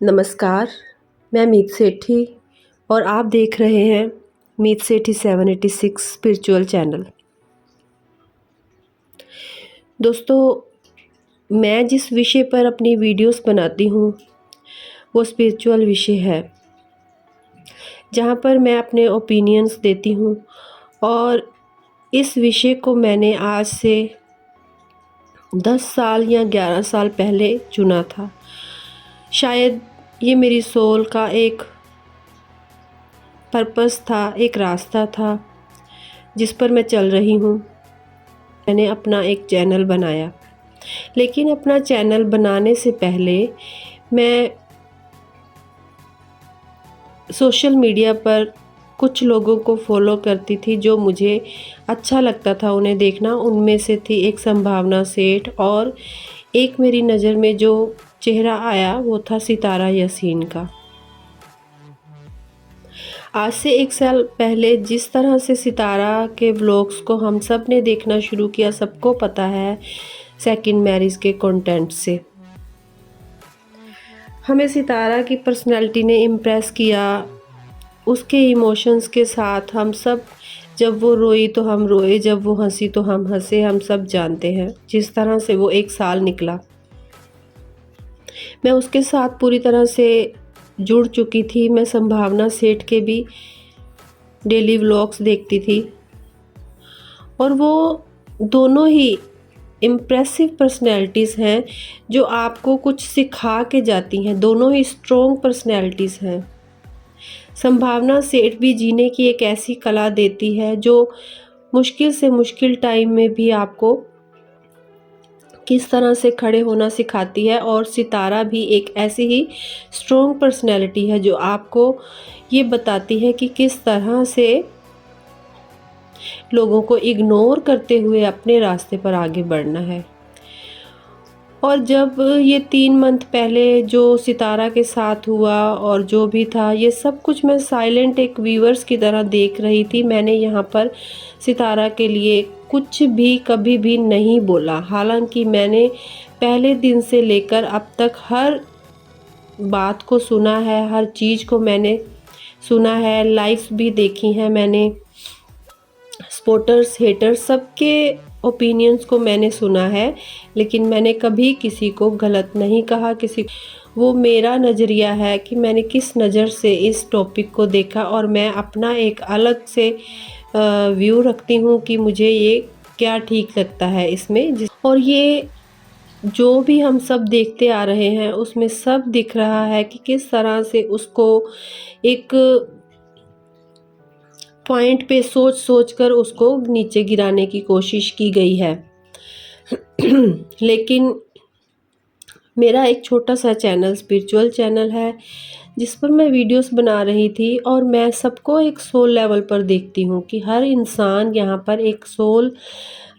नमस्कार, मैं मीत सेठी और आप देख रहे हैं मीत सेठी 786 स्पिरिचुअल चैनल। दोस्तों, मैं जिस विषय पर अपनी वीडियोस बनाती हूँ वो स्पिरिचुअल विषय है, जहाँ पर मैं अपने ओपिनियंस देती हूँ और इस विषय को मैंने आज से 10 साल या 11 साल पहले चुना था। शायद ये मेरी सोल का एक पर्पस था, एक रास्ता था जिस पर मैं चल रही हूँ। मैंने अपना एक चैनल बनाया, लेकिन अपना चैनल बनाने से पहले मैं सोशल मीडिया पर कुछ लोगों को फॉलो करती थी जो मुझे अच्छा लगता था उन्हें देखना। उनमें से थी एक संभावना सेठ और एक मेरी नज़र में जो चेहरा आया वो था सितारा यासीन का। आज से 1 साल पहले जिस तरह से सितारा के व्लॉग्स को हम सब ने देखना शुरू किया, सबको पता है सेकंड मैरिज के कंटेंट से। हमें सितारा की पर्सनैलिटी ने इम्प्रेस किया, उसके इमोशंस के साथ। हम सब, जब वो रोई तो हम रोए, जब वो हंसी तो हम हंसे। हम सब जानते हैं जिस तरह से वो 1 साल निकला। मैं उसके साथ पूरी तरह से जुड़ चुकी थी। मैं संभावना सेठ के भी डेली व्लॉग्स देखती थी और वो दोनों ही इम्प्रेसिव पर्सनैलिटीज़ हैं जो आपको कुछ सिखा के जाती हैं। दोनों ही स्ट्रॉन्ग पर्सनैलिटीज़ हैं। संभावना सेठ भी जीने की एक ऐसी कला देती है जो मुश्किल से मुश्किल टाइम में भी आपको किस तरह से खड़े होना सिखाती है, और सितारा भी एक ऐसी ही स्ट्रॉन्ग पर्सनैलिटी है जो आपको ये बताती है कि किस तरह से लोगों को इग्नोर करते हुए अपने रास्ते पर आगे बढ़ना है। और जब ये 3 मंथ पहले जो सितारा के साथ हुआ और जो भी था, ये सब कुछ मैं साइलेंट एक व्यूअर्स की तरह देख रही थी। मैंने यहाँ पर सितारा के लिए कुछ भी कभी भी नहीं बोला। हालांकि मैंने पहले दिन से लेकर अब तक हर बात को सुना है, हर चीज़ को मैंने सुना है, लाइव्स भी देखी हैं मैंने, सपोर्टर्स, हेटर्स, सबके ओपिनियंस को मैंने सुना है। लेकिन मैंने कभी किसी को गलत नहीं कहा। वो मेरा नज़रिया है कि मैंने किस नज़र से इस टॉपिक को देखा, और मैं अपना एक अलग से व्यू रखती हूँ कि मुझे ये क्या ठीक लगता है इसमें। और ये जो भी हम सब देखते आ रहे हैं उसमें सब दिख रहा है कि किस तरह से उसको एक पॉइंट पे सोच सोच कर उसको नीचे गिराने की कोशिश की गई है। लेकिन मेरा एक छोटा सा चैनल, स्पिरिचुअल चैनल है, जिस पर मैं वीडियोस बना रही थी, और मैं सबको एक सोल लेवल पर देखती हूँ कि हर इंसान यहाँ पर एक सोल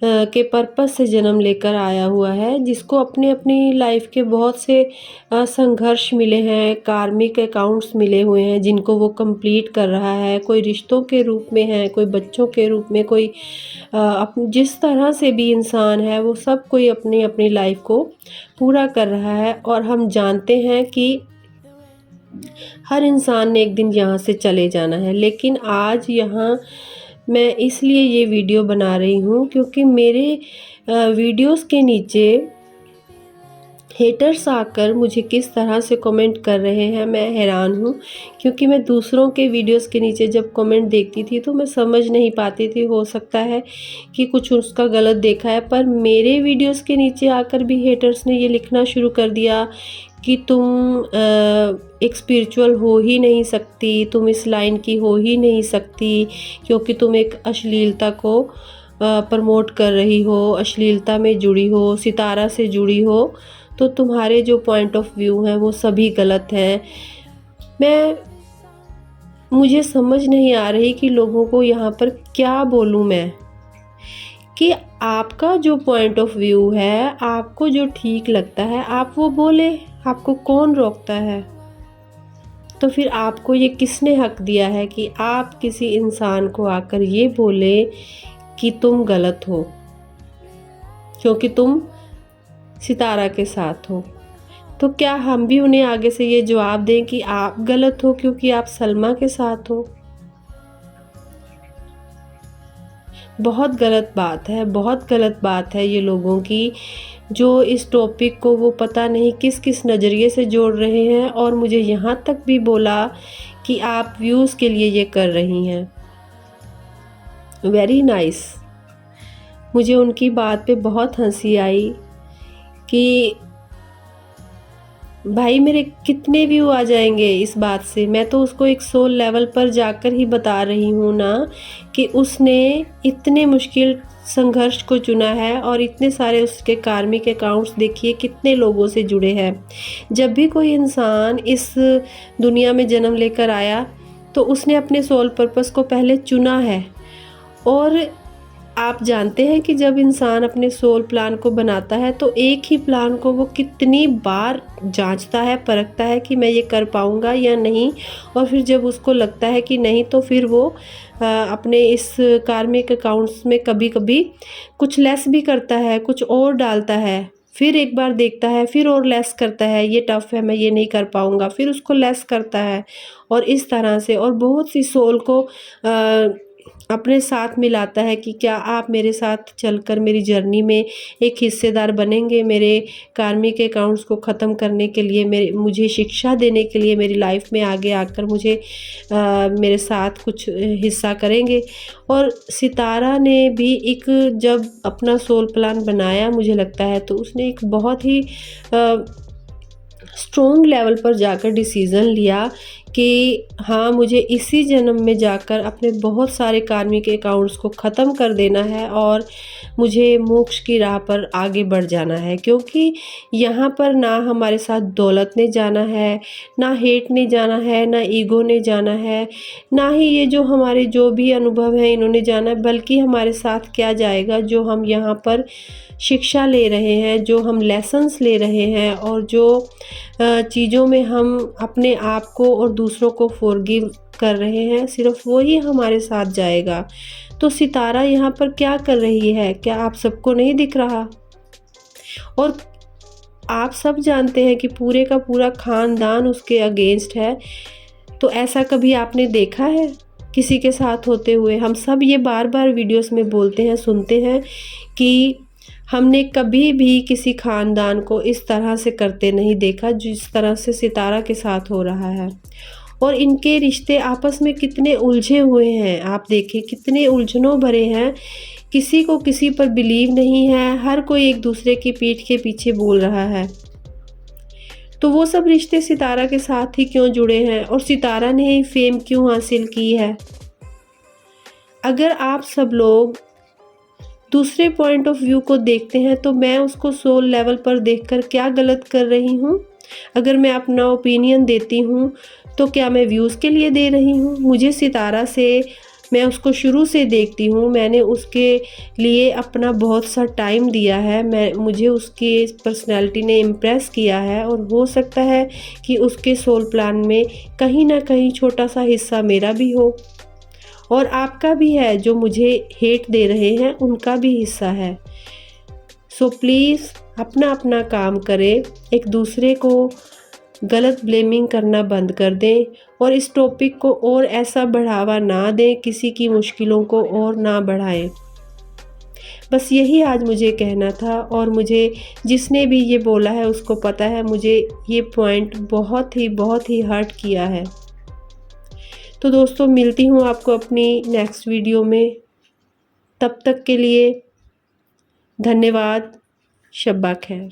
के पर्पस से जन्म लेकर आया हुआ है, जिसको अपने अपनी लाइफ के बहुत से संघर्ष मिले हैं, कार्मिक अकाउंट्स मिले हुए हैं जिनको वो कंप्लीट कर रहा है। कोई रिश्तों के रूप में है, कोई बच्चों के रूप में, कोई जिस तरह से भी इंसान है वो सब कोई अपनी अपनी लाइफ को पूरा कर रहा है। और हम जानते हैं कि हर इंसान ने एक दिन यहाँ से चले जाना है। लेकिन आज यहाँ मैं इसलिए ये वीडियो बना रही हूँ क्योंकि मेरे वीडियोस के नीचे हेटर्स आकर मुझे किस तरह से कमेंट कर रहे हैं, मैं हैरान हूँ। क्योंकि मैं दूसरों के वीडियोस के नीचे जब कमेंट देखती थी तो मैं समझ नहीं पाती थी, हो सकता है कि कुछ उसका गलत देखा है। पर मेरे वीडियोस के नीचे आकर भी हेटर्स ने ये लिखना शुरू कर दिया कि तुम एक स्पिरिचुअल हो ही नहीं सकती, तुम इस लाइन की हो ही नहीं सकती, क्योंकि तुम एक अश्लीलता को प्रमोट कर रही हो, अश्लीलता में जुड़ी हो, सितारा से जुड़ी हो, तो तुम्हारे जो पॉइंट ऑफ व्यू हैं वो सभी गलत हैं। मुझे समझ नहीं आ रही कि लोगों को यहाँ पर क्या बोलूँ मैं, कि आपका जो पॉइंट ऑफ व्यू है, आपको जो ठीक लगता है आप वो बोले, आपको कौन रोकता है? तो फिर आपको ये किसने हक दिया है कि आप किसी इंसान को आकर ये बोले कि तुम गलत हो क्योंकि तुम सितारा के साथ हो? तो क्या हम भी उन्हें आगे से ये जवाब दें कि आप गलत हो क्योंकि आप सलमा के साथ हो? बहुत गलत बात है, बहुत गलत बात है ये लोगों की, जो इस टॉपिक को वो पता नहीं किस-किस नज़रिए से जोड़ रहे हैं और मुझे यहाँ तक भी बोला कि आप व्यूज़ के लिए ये कर रही हैं। Very nice. मुझे उनकी बात पे बहुत हँसी आई कि भाई मेरे कितने व्यू आ जाएंगे इस बात से। मैं तो उसको एक सोल लेवल पर जाकर ही बता रही हूँ ना कि उसने इतने मुश्किल संघर्ष को चुना है और इतने सारे उसके कार्मिक अकाउंट्स देखिए कितने लोगों से जुड़े हैं। जब भी कोई इंसान इस दुनिया में जन्म लेकर आया तो उसने अपने सोल पर्पस को पहले चुना है। और आप जानते हैं कि जब इंसान अपने सोल प्लान को बनाता है तो एक ही प्लान को वो कितनी बार जांचता है, परखता है कि मैं ये कर पाऊँगा या नहीं। और फिर जब उसको लगता है कि नहीं तो फिर वो अपने इस कार्मिक अकाउंट्स में कभी-कभी कुछ लेस भी करता है, कुछ और डालता है। फिर एक बार देखता है, फिर और लेस करता है, ये टफ़ है, मैं ये नहीं कर पाऊँगा, फिर उसको लेस करता है। और इस तरह से और बहुत सी सोल को अपने साथ मिलाता है कि क्या आप मेरे साथ चलकर मेरी जर्नी में एक हिस्सेदार बनेंगे, मेरे कार्मिक अकाउंट्स को ख़त्म करने के लिए, मुझे शिक्षा देने के लिए, मेरी लाइफ में आगे आकर मुझे मेरे साथ कुछ हिस्सा करेंगे। और सितारा ने भी एक जब अपना सोल प्लान बनाया मुझे लगता है तो उसने एक बहुत ही स्ट्रॉन्ग लेवल पर जाकर डिसीज़न लिया कि हाँ, मुझे इसी जन्म में जाकर अपने बहुत सारे कार्मिक अकाउंट्स को ख़त्म कर देना है और मुझे मोक्ष की राह पर आगे बढ़ जाना है। क्योंकि यहाँ पर ना हमारे साथ दौलत ने जाना है, ना हेट ने जाना है, ना ईगो ने जाना है, ना ही ये जो हमारे जो भी अनुभव हैं इन्होंने जाना है, बल्कि हमारे साथ क्या जाएगा जो हम यहाँ पर शिक्षा ले रहे हैं, जो हम लेसन्स ले रहे हैं और जो चीज़ों में हम अपने आप को और दूसरों को फ़ॉरगिव कर रहे हैं, सिर्फ़ वो ही हमारे साथ जाएगा। तो सितारा यहाँ पर क्या कर रही है? क्या आप सबको नहीं दिख रहा? और आप सब जानते हैं कि पूरे का पूरा ख़ानदान उसके अगेंस्ट है। तो ऐसा कभी आपने देखा है किसी के साथ होते हुए? हम सब ये बार-बार वीडियोज़ में बोलते हैं, सुनते हैं कि हमने कभी भी किसी ख़ानदान को इस तरह से करते नहीं देखा जिस तरह से सितारा के साथ हो रहा है। और इनके रिश्ते आपस में कितने उलझे हुए हैं, आप देखिए कितने उलझनों भरे हैं। किसी को किसी पर बिलीव नहीं है, हर कोई एक दूसरे की पीठ के पीछे बोल रहा है। तो वो सब रिश्ते सितारा के साथ ही क्यों जुड़े हैं और सितारा ने ही फेम क्यों हासिल की है? अगर आप सब लोग दूसरे पॉइंट ऑफ व्यू को देखते हैं तो मैं उसको सोल लेवल पर देखकर क्या गलत कर रही हूँ? अगर मैं अपना ओपिनियन देती हूँ तो क्या मैं व्यूज़ के लिए दे रही हूँ? मुझे सितारा से मैं उसको शुरू से देखती हूँ, मैंने उसके लिए अपना बहुत सा टाइम दिया है, मुझे उसकी पर्सनैलिटी ने इम्प्रेस किया है और हो सकता है कि उसके सोल प्लान में कहीं न कहीं छोटा सा हिस्सा मेरा भी हो और आपका भी है, जो मुझे हेट दे रहे हैं उनका भी हिस्सा है। सो प्लीज़ अपना काम करें, एक दूसरे को गलत ब्लेमिंग करना बंद कर दें और इस टॉपिक को और ऐसा बढ़ावा ना दें, किसी की मुश्किलों को और ना बढ़ाएं। बस यही आज मुझे कहना था और मुझे जिसने भी ये बोला है उसको पता है मुझे ये पॉइंट बहुत ही हर्ट किया है। तो दोस्तों मिलती हूँ आपको अपनी नेक्स्ट वीडियो में, तब तक के लिए धन्यवाद। शब्बा खैर।